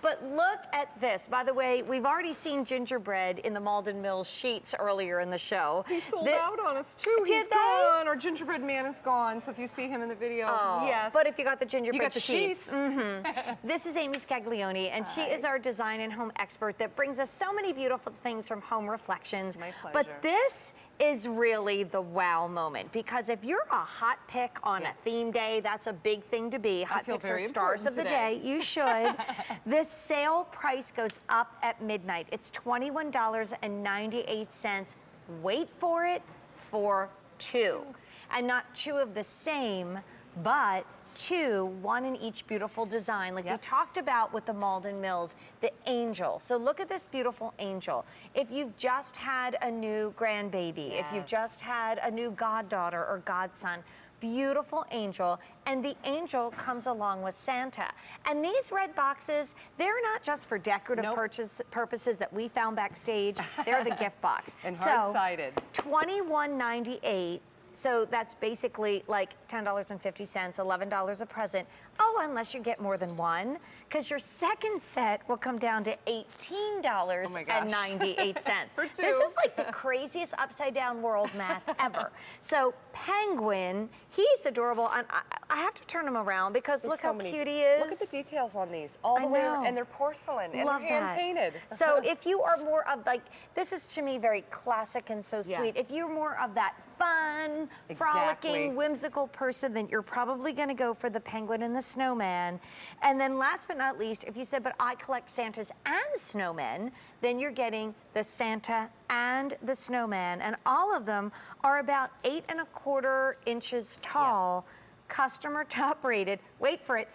But look at this. By the way, we've already seen gingerbread in the Malden Mills sheets earlier in the show. He sold out on us too. He's gone. Our gingerbread man is gone. So if you see him in the video, yes. But if you got the gingerbread you got the sheets. This is Amy Scaglione, and she is our design and home expert that brings us so many beautiful things from Home Reflections. My pleasure. But this is really the wow moment, because if you're a hot pick on a theme day, that's a big thing to be. Hot picks are stars of the day. You should. This sale price goes up at midnight. It's $21.98. Wait for it, for two. And not two of the same, but two, one in each beautiful design. Like we talked about with the Malden Mills, the angel. So look at this beautiful angel. If you've just had a new grandbaby, if you've just had a new goddaughter or godson, beautiful angel, and the angel comes along with Santa. And these red boxes, they're not just for decorative purposes that we found backstage. They're the gift box. And hard-sided. So, $21.98. So that's basically like $10.50, $11 a present. Oh, unless you get more than one, because your second set will come down to $18.98. For two. This is like the craziest upside down world math ever. So Penguin, he's adorable, and I have to turn him around because look how cute he is. Look at the details on these, all the way, and they're porcelain and they're hand painted. So if you are more of like, this is to me very classic and so sweet. If you're more of that fun, frolicking, whimsical person, then you're probably going to go for the penguin and the snowman. And then last but not least, if you said, but I collect Santas and snowmen, then you're getting the Santa and the snowman. And all of them are about 8¼ inches tall, customer top rated. Wait for it.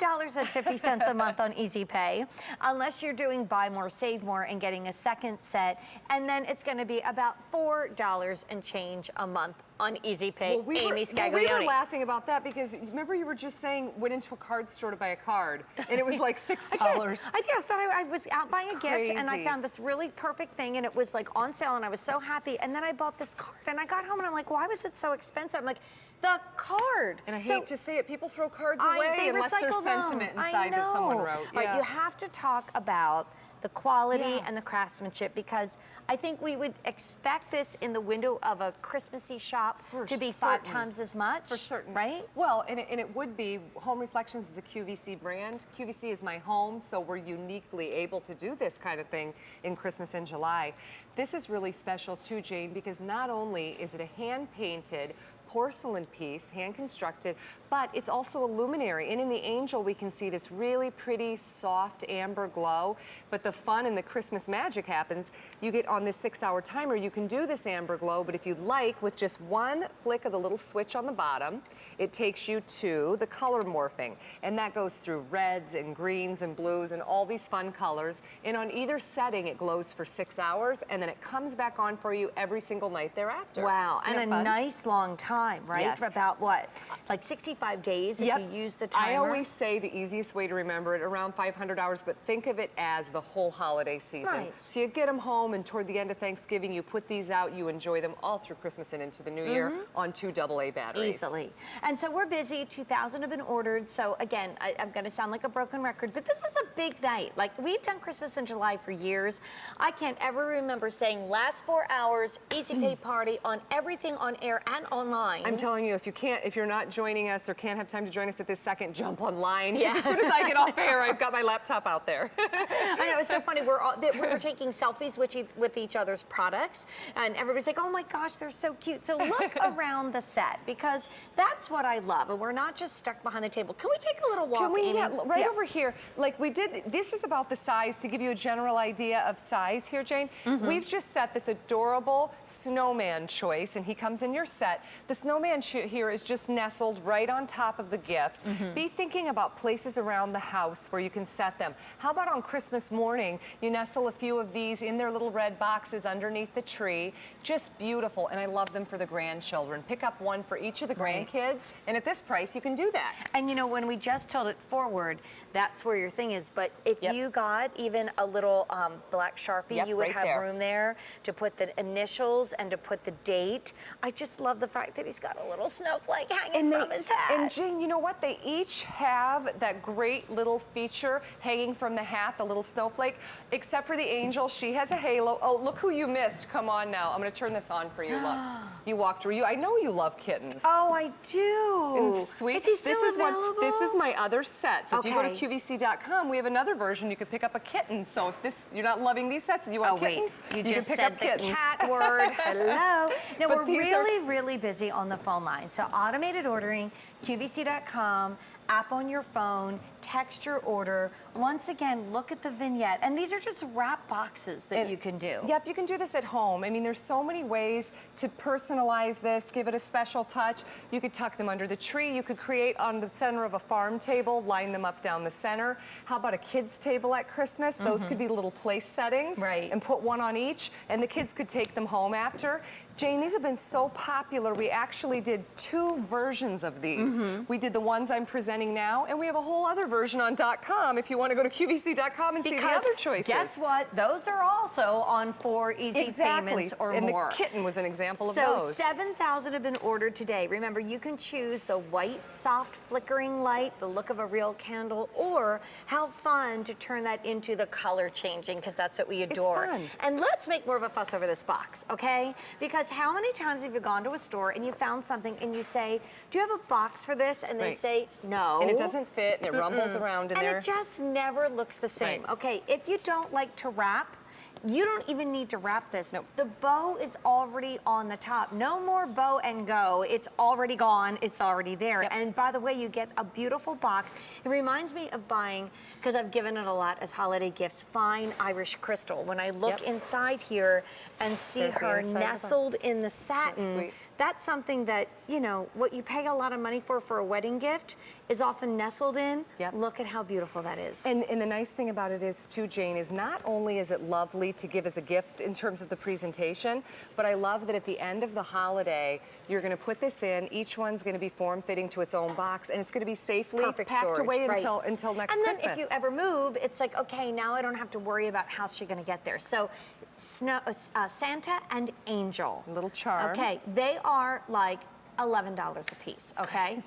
$5.50 a month on Easy Pay, unless you're doing buy more, save more, and getting a second set. And then it's going to be about $4 and change a month on Easy Pay. Amy Scaglione. We were laughing about that because remember you were just saying went into a card store to buy a card and it was like $6. I thought I was out buying a gift and I found this really perfect thing and it was like on sale and I was so happy, and then I bought this card and I got home and I'm like, why was it so expensive? I'm like, the card. And I hate to say it, people throw cards away unless there's sentiment inside that someone wrote. Right, you have to talk about the quality and the craftsmanship, because I think we would expect this in the window of a Christmassy shop to be 5 times as much. For certain. Right? Well, and it would be. Home Reflections is a QVC brand. QVC is my home, so we're uniquely able to do this kind of thing in Christmas in July. This is really special too, Jane, because not only is it a hand-painted porcelain piece, hand-constructed, but it's also a luminary. And in the angel, we can see this really pretty, soft amber glow. But the fun and the Christmas magic happens. You get on this 6-hour timer, you can do this amber glow, but if you'd like, with just one flick of the little switch on the bottom, it takes you to the color morphing. And that goes through reds and greens and blues and all these fun colors. And on either setting, it glows for 6 hours, and then it comes back on for you every single night thereafter. Wow, and a nice long time, right? Yes. For about what, like 65 days if you use the timer? I always say the easiest way to remember it, around 500 hours, but think of it as the whole holiday season. Right. So you get them home, and toward the end of Thanksgiving, you put these out, you enjoy them all through Christmas and into the new year on 2 AA batteries. Easily. And so we're busy, 2,000 have been ordered. So again, I'm gonna sound like a broken record, but this is a big night. Like, we've done Christmas in July for years. I can't ever remember saying last 4 hours, Easy Pay party on everything on air and online. I'm telling you, if you're not joining us or can't have time to join us at this second, jump online. Yeah. As soon as I get off air, I've got my laptop out there. I know, it's so funny. We're taking selfies with each other's products, and everybody's like, oh my gosh, they're so cute. So look around the set, because that's what I love. And we're not just stuck behind the table. Can we take a little walk? Can we, Amy? right over here, like we did, this is about the size, to give you a general idea of size here, Jane. We've just set this adorable snowman choice, and he comes in your set. The snowman here is just nestled right on top of the gift. Be thinking about places around the house where you can set them. How about on Christmas morning, you nestle a few of these in their little red boxes underneath the tree. Just beautiful, and I love them for the grandchildren. Pick up one for each of the grandkids, and at this price, you can do that. And you know, when we just told it forward, that's where your thing is. But if you got even a little black Sharpie, you would have room there to put the initials and to put the date. I just love the fact that he's got a little snowflake hanging from his head. that. And Jane, you know what? They each have that great little feature hanging from the hat, the little snowflake, except for the angel. She has a halo. Oh, look who you missed. Come on now. I'm going to turn this on for you. Look. You walked through. I know you love kittens. Oh, I do. And sweet. Is he still available? This is my other set. So if you go to Okay. QVC.com, we have another version. You could pick up a kitten. So if you're not loving these sets and you want kittens, you can just pick said up the kittens. cat word. Hello. No, But we're really busy on the phone line. So automated ordering, QVC.com, app on your phone, text your order. Once again, look at the vignette. And these are just wrap boxes that you can do. Yep, you can do this at home. I mean, there's so many ways to personalize this, give it a special touch. You could tuck them under the tree. You could create on the center of a farm table, line them up down the center. How about a kid's table at Christmas? Those could be little place settings. Right. And put one on each, and the kids could take them home after. Jane, these have been so popular. We actually did 2 versions of these. We did the ones I'm presenting now, and we have a whole other version on .com if you want to go to QVC.com and see the other choices. Guess what? Those are also on 4 easy payments or and more. the kitten was an example of So those. 7,000 have been ordered today. Remember, you can choose the white, soft, flickering light, the look of a real candle, or how fun to turn that into the color changing, because that's what we adore. fun. And let's make more of a fuss over this box, okay? Because how many times have you gone to a store and you found something and you say, do you have a box for this? And they Right. say, no. And it doesn't fit, and it rumbles around in And there. it just never looks the same. Right. Okay, if you don't like to wrap, you don't even need to wrap this. Nope. The bow is already on the top. No more bow and go. It's already gone. It's already there. Yep. And by the way, you get a beautiful box. It reminds me of buying, because I've given it a lot as holiday gifts, fine Irish crystal. When I look Yep. inside here and see There's the her inside of the box. nestled in the satin, Sweet. that's something that, you know, what you pay a lot of money for a wedding gift is often nestled in. Yep. Look at how beautiful that is. And the nice thing about it is, too, Jane, is not only is it lovely to give as a gift in terms of the presentation, but I love that at the end of the holiday, you're going to put this in. Each one's going to be form-fitting to its own box, and it's going to be safely Perfect packed storage, away right. until next and then Christmas. if you ever move, it's like, okay, now I don't have to worry about how's she going to get there. So Santa and Angel. Little charm. Okay, they are like $11 a piece, okay?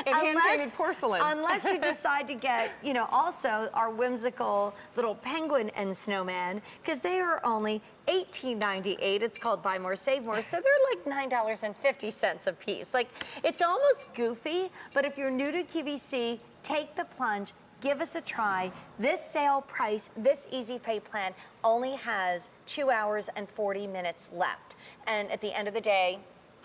And hand-painted porcelain. Unless you decide to get, you know, also our whimsical little penguin and snowman, because they are only $18.98. It's called Buy More, Save More. So they're like $9.50 a piece. Like, it's almost goofy, but if you're new to QVC, take the plunge. Give us a try. This sale price, this easy pay plan only has 2 hours and 40 minutes left. And at the end of the day,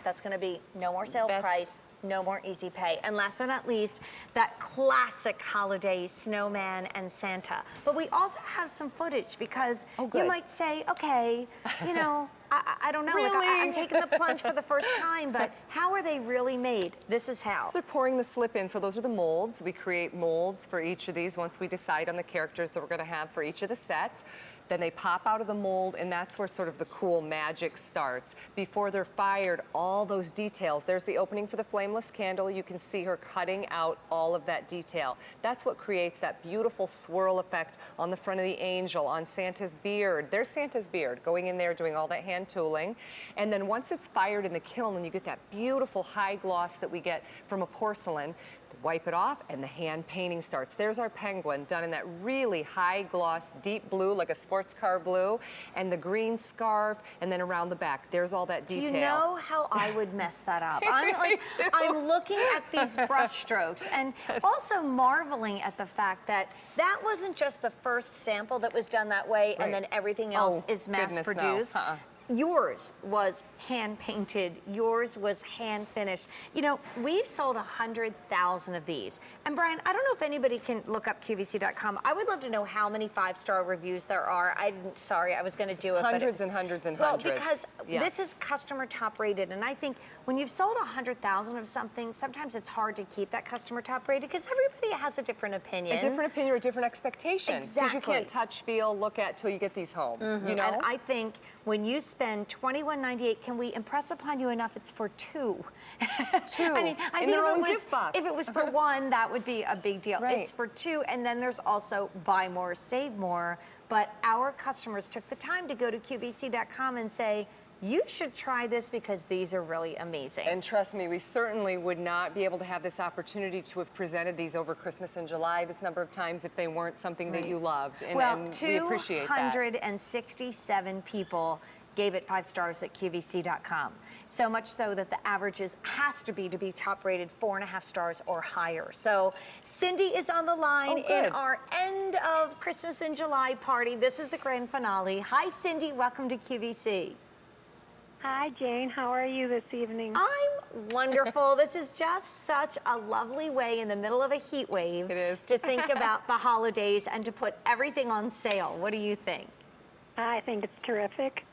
that's going to be no more sale price, no more easy pay. And last but not least, that classic holiday snowman and Santa. But we also have some footage because you might say, okay, you know, I don't know. Really? Like I'm taking the plunge for the first time, but how are they really made? This is how. So they're pouring the slip in. So those are the molds. We create molds for each of these once we decide on the characters that we're going to have for each of the sets. Then they pop out of the mold, and that's where sort of the cool magic starts. Before they're fired, all those details. There's the opening for the flameless candle. You can see her cutting out all of that detail. That's what creates that beautiful swirl effect on the front of the angel, on Santa's beard. There's Santa's beard, going in there, doing all that hand tooling. And then once it's fired in the kiln, and you get that beautiful high gloss that we get from a porcelain, wipe it off, and the hand painting starts. There's our penguin done in that really high gloss, deep blue, like a sports car blue, and the green scarf, and then around the back, there's all that detail. Do you know how I would mess that up? too. I'm looking at these brush strokes and also marveling at the fact that that wasn't just the first sample that was done that way, and then everything else is mass produced. Yours was hand painted. Yours was hand finished. You know, we've sold 100,000 of these. And Brian, I don't know if anybody can look up QVC.com. I would love to know how many 5-star reviews there are. Sorry, I was going to do it. Hundreds and hundreds and hundreds. Well, because this is customer top rated. And I think when you've sold 100,000 of something, sometimes it's hard to keep that customer top rated because everybody has a different opinion. A different opinion or a different expectation. Exactly. Because you can't touch, feel, look at till you get these home. You know? And I think when you spend $21.98, can we impress upon you enough it's for 2? Two. I mean, I in think their if own it was, gift box. If it was for 1, that would be a big deal. Right. It's for 2, and then there's also Buy More, Save More. But our customers took the time to go to QVC.com and say, you should try this because these are really amazing. And trust me, we certainly would not be able to have this opportunity to have presented these over Christmas and July this number of times if they weren't something that you loved. And, well, and we appreciate that. 267 people gave it 5 stars at QVC.com. So much so that the averages has to be top rated 4.5 stars or higher. So Cindy is on the line in our end of Christmas in July party. This is the grand finale. Hi, Cindy. Welcome to QVC. Hi, Jane. How are you this evening? I'm wonderful. This is just such a lovely way in the middle of a heat wave to think about the holidays and to put everything on sale. What do you think? I think it's terrific.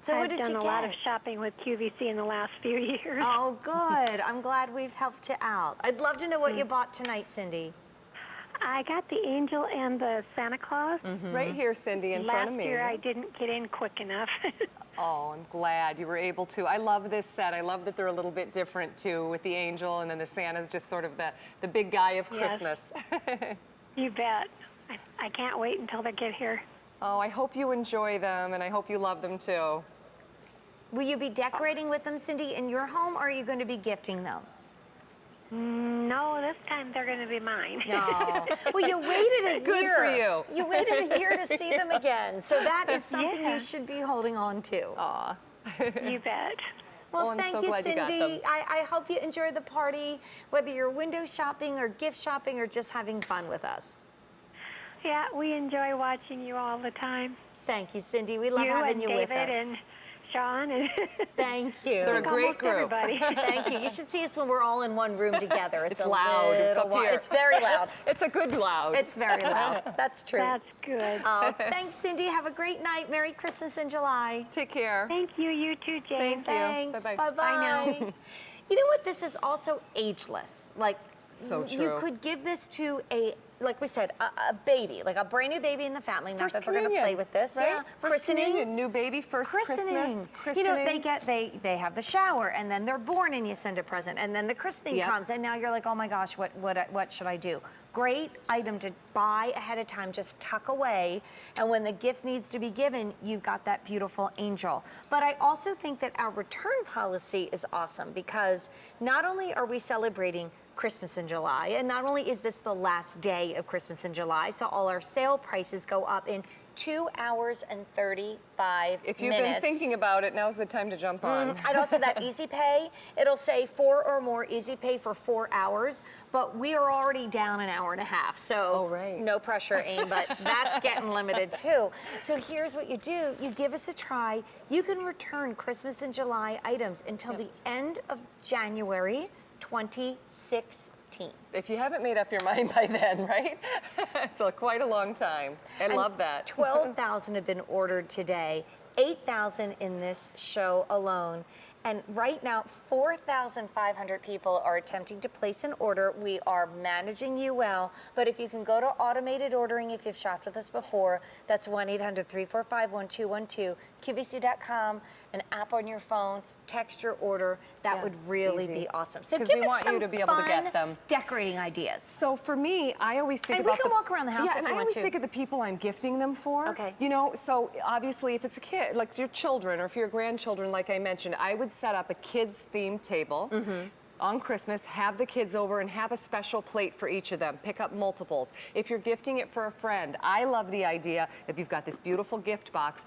So what I've did done you a get? lot of shopping with QVC in the last few years. Oh, good. I'm glad we've helped you out. I'd love to know what you bought tonight, Cindy. I got the angel and the Santa Claus. Right here, Cindy, in front of me. Last year I didn't get in quick enough. Oh, I'm glad you were able to. I love this set. I love that they're a little bit different, too, with the angel, and then the Santa's just sort of the big guy of Christmas. You bet. I can't wait until they get here. Oh, I hope you enjoy them, and I hope you love them, too. Will you be decorating with them, Cindy, in your home, or are you going to be gifting them? No, this time they're going to be mine. No. Well, you waited a year. Good for you. You waited a year to see them again. So that is something you should be holding on to. Aw. You bet. Well, I'm thank so you, glad you got them. Cindy. I hope you enjoy the party, whether you're window shopping or gift shopping or just having fun with us. Yeah, we enjoy watching you all the time. Thank you, Cindy. We love having you with us. David and Sean and Thank you. They're a great group. Everybody. Thank you. You should see us when we're all in one room together. It's loud. It's up here. It's very loud. It's a good loud. It's very loud. That's true. That's good. Oh, thanks, Cindy. Have a great night. Merry Christmas in July. Take care. Thank you. You too, Jane. Thank you. Thanks. Bye-bye. Bye-bye. Bye now. You know what? This is also ageless. Like, So you true. could give this to like we said, a baby, like a brand new baby in the family. Not First that we're going to communion, play with this. right? Yeah. First communion, new baby, first Christmas. You know, they have the shower, and then they're born, and you send a present, and then the christening comes, and now you're like, oh my gosh, what should I do? Great item to buy ahead of time, just tuck away, and when the gift needs to be given, you've got that beautiful angel. But I also think that our return policy is awesome because not only are we celebrating Christmas in July, and not only is this the last day of Christmas in July, so all our sale prices go up in 2 hours and 35 If you've minutes. been thinking about it, now's the time to jump on. And also that Easy Pay, it'll say 4 or more Easy Pay for 4 hours, but we are already down an hour and a half. So no pressure, Aim, but that's getting limited too. So here's what you do. You give us a try. You can return Christmas in July items until the end of January 2016. If you haven't made up your mind by then, right? It's quite a long time. I love that. 12,000 have been ordered today, 8,000 in this show alone. And right now, 4,500 people are attempting to place an order. We are managing you well, but if you can go to automated ordering, if you've shopped with us before, that's 1-800-345-1212, QVC.com, an app on your phone, text your order. That would really be awesome. So because give we us want some you to be able to get them. decorating ideas. So for me, I always think And about we can walk around the house if and you I want always to. think of the people I'm gifting them for. Okay. You know, so obviously if it's a kid, like your children or if your grandchildren, like I mentioned, I would set up a kids themed table. On Christmas, have the kids over and have a special plate for each of them. Pick up multiples. If you're gifting it for a friend, I love the idea, if you've got this beautiful gift box,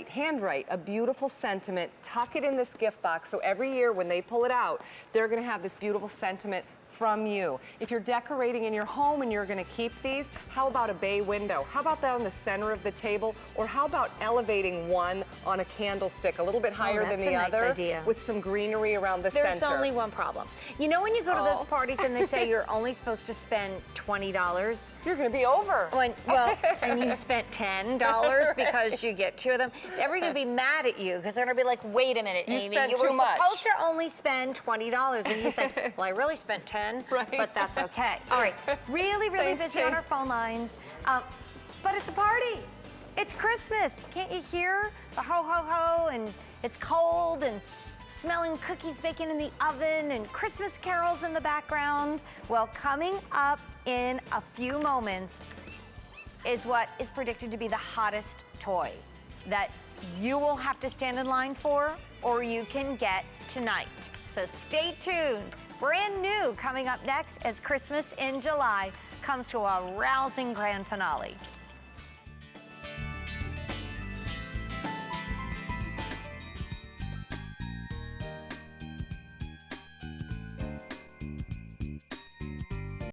handwrite a beautiful sentiment, tuck it in this gift box, so every year when they pull it out, they're gonna have this beautiful sentiment from you. If you're decorating in your home and you're gonna keep these, how about a bay window? How about that on the center of the table? Or how about elevating one on a candlestick a little bit higher than the that's a nice other idea. with some greenery around the There's center? only one problem. You know when you go to those parties and they say you're only supposed to spend $20? You're gonna be over. And you spent $10 because you get 2 of them, they're gonna be mad at you because they're gonna be like, wait a minute, You Amy, spent you were too much." supposed to only spend $20. And you say, well, I really spent 10, but that's okay. All right, really Thanks, busy on Jane. our phone lines, but it's a party. It's Christmas. Can't you hear the ho, ho, ho, and it's cold, and smelling cookies baking in the oven and Christmas carols in the background? Well, coming up in a few moments is what is predicted to be the hottest toy. that you will have to stand in line for, or you can get tonight. So stay tuned. Brand new coming up next as Christmas in July comes to a rousing grand finale.